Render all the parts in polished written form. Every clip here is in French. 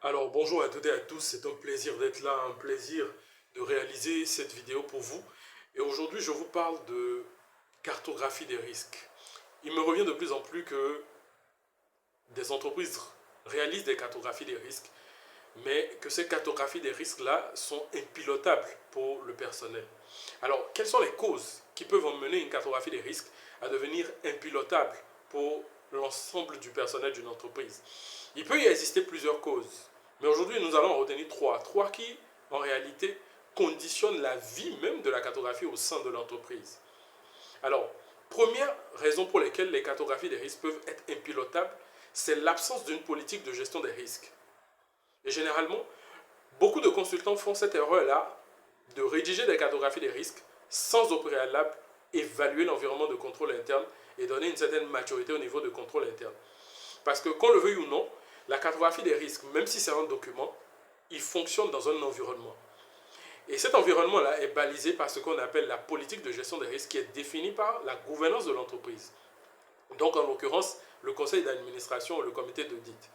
Alors bonjour à toutes et à tous, c'est un plaisir d'être là, un plaisir de réaliser cette vidéo pour vous. Et aujourd'hui je vous parle de cartographie des risques. Il me revient de plus en plus que des entreprises réalisent des cartographies des risques, mais que ces cartographies des risques-là sont impilotables pour le personnel. Alors quelles sont les causes qui peuvent emmener une cartographie des risques à devenir impilotable pour l'ensemble du personnel d'une entreprise? Il peut y exister plusieurs causes, mais aujourd'hui nous allons en retenir trois. Trois qui, en réalité, conditionnent la vie même de la cartographie au sein de l'entreprise. Alors, première raison pour laquelle les cartographies des risques peuvent être impilotables, c'est l'absence d'une politique de gestion des risques. Et généralement, beaucoup de consultants font cette erreur-là de rédiger des cartographies des risques sans au préalable évaluer l'environnement de contrôle interne et donner une certaine maturité au niveau de contrôle interne. Parce que, qu'on le veuille ou non, la cartographie des risques, même si c'est un document, il fonctionne dans un environnement. Et cet environnement-là est balisé par ce qu'on appelle la politique de gestion des risques qui est définie par la gouvernance de l'entreprise. Donc, en l'occurrence, le conseil d'administration ou le comité d'audit.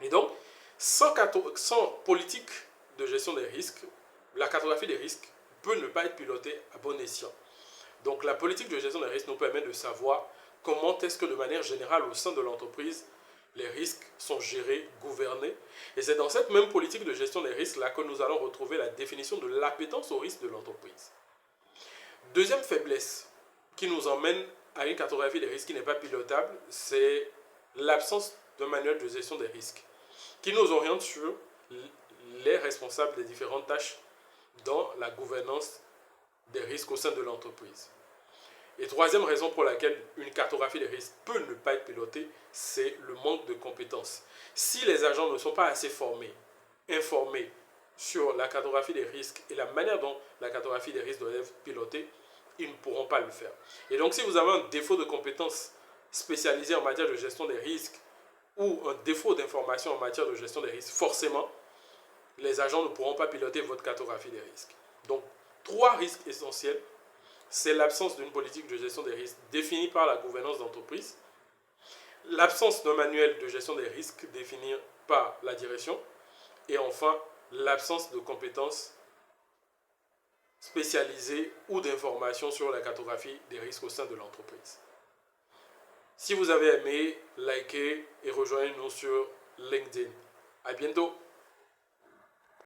Et donc, sans politique de gestion des risques, la cartographie des risques peut ne pas être pilotée à bon escient. Donc, la politique de gestion des risques nous permet de savoir comment est-ce que de manière générale au sein de l'entreprise, les risques sont gérés, gouvernés. Et c'est dans cette même politique de gestion des risques-là que nous allons retrouver la définition de l'appétence au risque de l'entreprise. Deuxième faiblesse qui nous emmène à une cartographie des risques qui n'est pas pilotable, c'est l'absence d'un manuel de gestion des risques qui nous oriente sur les responsables des différentes tâches dans la gouvernance des risques au sein de l'entreprise. Et troisième raison pour laquelle une cartographie des risques peut ne pas être pilotée, c'est le manque de compétences. Si les agents ne sont pas assez formés, informés sur la cartographie des risques et la manière dont la cartographie des risques doit être pilotée, ils ne pourront pas le faire. Et donc si vous avez un défaut de compétences spécialisées en matière de gestion des risques ou un défaut d'information en matière de gestion des risques, forcément, les agents ne pourront pas piloter votre cartographie des risques. Donc, trois risques essentiels. C'est l'absence d'une politique de gestion des risques définie par la gouvernance d'entreprise, l'absence d'un manuel de gestion des risques défini par la direction, et enfin, l'absence de compétences spécialisées ou d'informations sur la cartographie des risques au sein de l'entreprise. Si vous avez aimé, likez et rejoignez-nous sur LinkedIn. À bientôt!